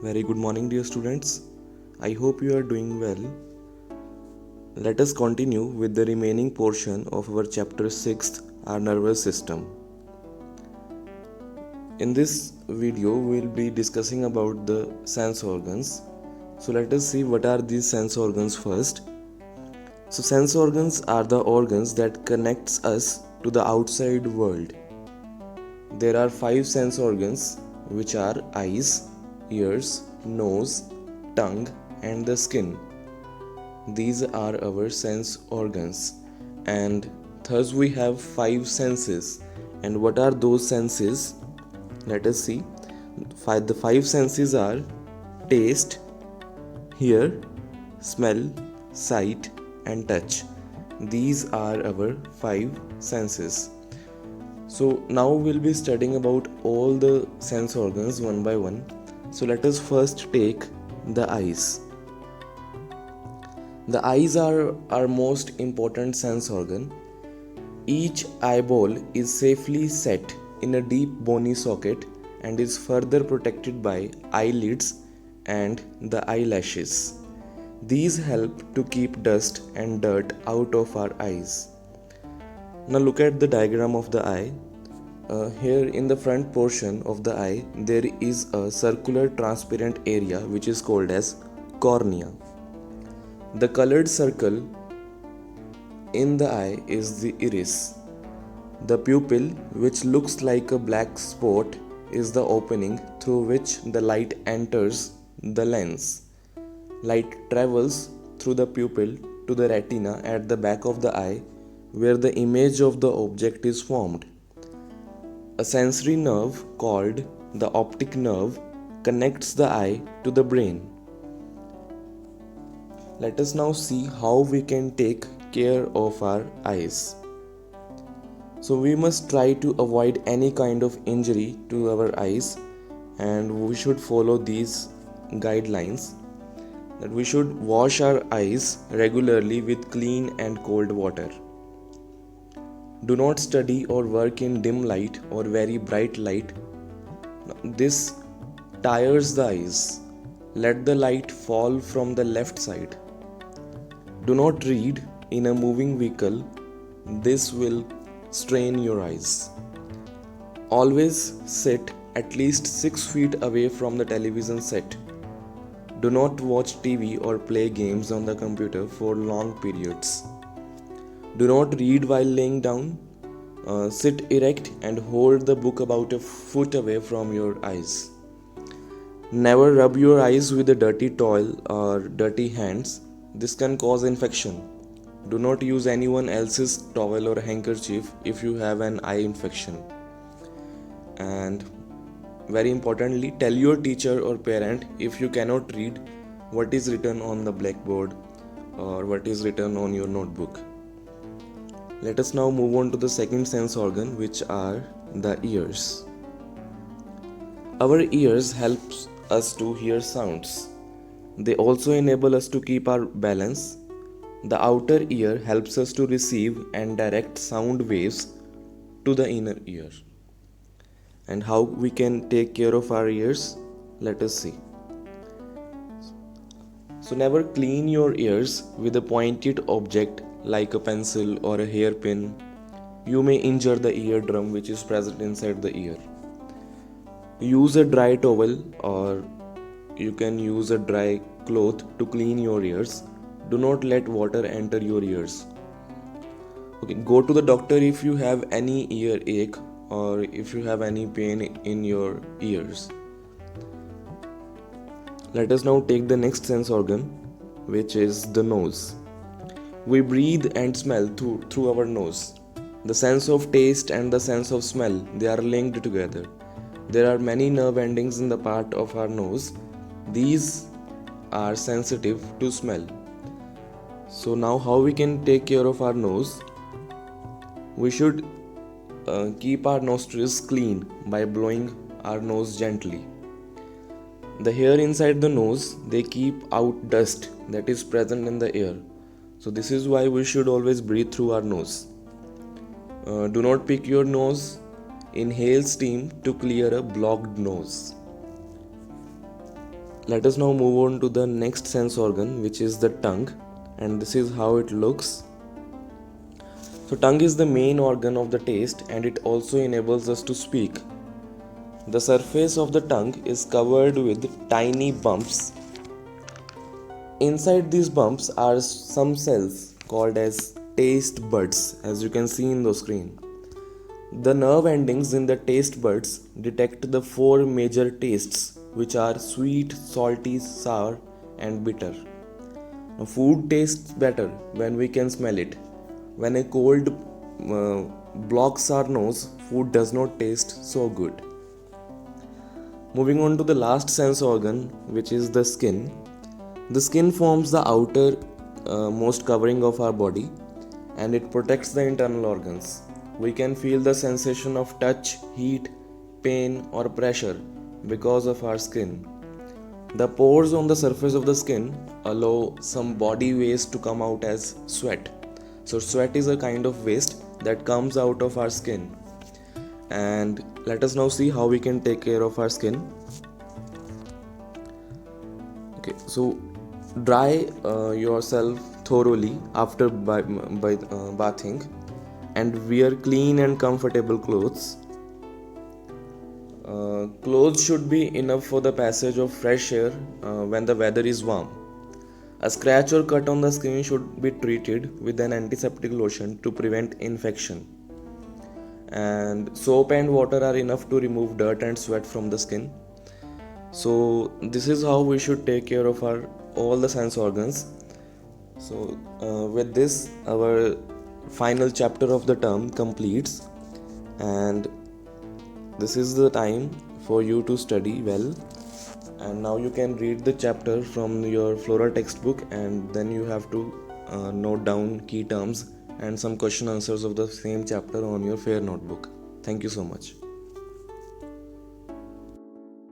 Very good morning, dear students. I hope you are doing well. Let us continue with the remaining portion of our chapter 6, our nervous system. In this video, we will be discussing about the sense organs. So let us see what are these sense organs first. So sense organs are the organs that connects us to the outside world. There are 5 sense organs which are eyes, ears, nose, tongue and the skin. These are our sense organs, and thus we have 5 senses. And what are those senses? Let us see. The 5 senses are taste, hear, smell, sight and touch. These are our 5 senses. So now we'll be studying about all the sense organs one by one. So let us first take the eyes. The eyes are our most important sense organ. Each eyeball is safely set in a deep bony socket and is further protected by eyelids and the eyelashes. These help to keep dust and dirt out of our eyes. Now look at the diagram of the eye. Here in the front portion of the eye, there is a circular transparent area which is called as cornea. The colored circle in the eye is the iris. The pupil, which looks like a black spot, is the opening through which the light enters the lens. Light travels through the pupil to the retina at the back of the eye, where the image of the object is formed. A sensory nerve called the optic nerve connects the eye to the brain. Let us now see how we can take care of our eyes. So we must try to avoid any kind of injury to our eyes, and we should follow these guidelines. That we should wash our eyes regularly with clean and cold water. Do not study or work in dim light or very bright light. This tires the eyes. Let the light fall from the left side. Do not read in a moving vehicle. This will strain your eyes. Always sit at least 6 feet away from the television set. Do not watch TV or play games on the computer for long periods. Do not read while laying down. Sit erect and hold the book about a foot away from your eyes. Never rub your eyes with a dirty towel or dirty hands. This can cause infection. Do not use anyone else's towel or handkerchief if you have an eye infection. And very importantly, tell your teacher or parent if you cannot read what is written on the blackboard or what is written on your notebook. Let us now move on to the second sense organ, which are the ears. Our ears help us to hear sounds. They also enable us to keep our balance. The outer ear helps us to receive and direct sound waves to the inner ear. And how we can take care of our ears? Let us see. So never clean your ears with a pointed object like a pencil or a hairpin. You may injure the eardrum which is present inside the ear. Use a dry towel or you can use a dry cloth to clean your ears. Do not let water enter your ears. Okay, go to the doctor if you have any earache or if you have any pain in your ears. Let us now take the next sense organ, which is the nose. We breathe and smell through our nose. The sense of taste and the sense of smell, they are linked together. There are many nerve endings in the part of our nose. These are sensitive to smell. So now how we can take care of our nose? We should keep our nostrils clean by blowing our nose gently. The hair inside the nose, they keep out dust that is present in the air. So this is why we should always breathe through our nose. Do not pick your nose. Inhale steam to clear a blocked nose. Let us now move on to the next sense organ, which is the tongue, and this is how it looks. So tongue is the main organ of the taste, and it also enables us to speak. The surface of the tongue is covered with tiny bumps. Inside these bumps are some cells called as taste buds, as you can see in the screen. The nerve endings in the taste buds detect the four major tastes, which are sweet, salty, sour, and bitter. Now, food tastes better when we can smell it. When a cold blocks our nose, food does not taste so good. Moving on to the last sense organ, which is the skin. The skin forms the outer most covering of our body, and it protects the internal organs. We can feel the sensation of touch, heat, pain, or pressure because of our skin. The pores on the surface of the skin allow some body waste to come out as sweat. So, sweat is a kind of waste that comes out of our skin. And let us now see how we can take care of our skin. Okay, so dry yourself thoroughly after bathing, and wear clean and comfortable clothes. Clothes should be enough for the passage of fresh air when the weather is warm. A scratch or cut on the skin should be treated with an antiseptic lotion to prevent infection. And soap and water are enough to remove dirt and sweat from the skin. So this is how we should take care of our all the sense organs. So with this, our final chapter of the term completes, and this is the time for you to study well. And now you can read the chapter from your Flora textbook, and then you have to note down key terms and some question answers of the same chapter on your fair notebook. Thank you so much.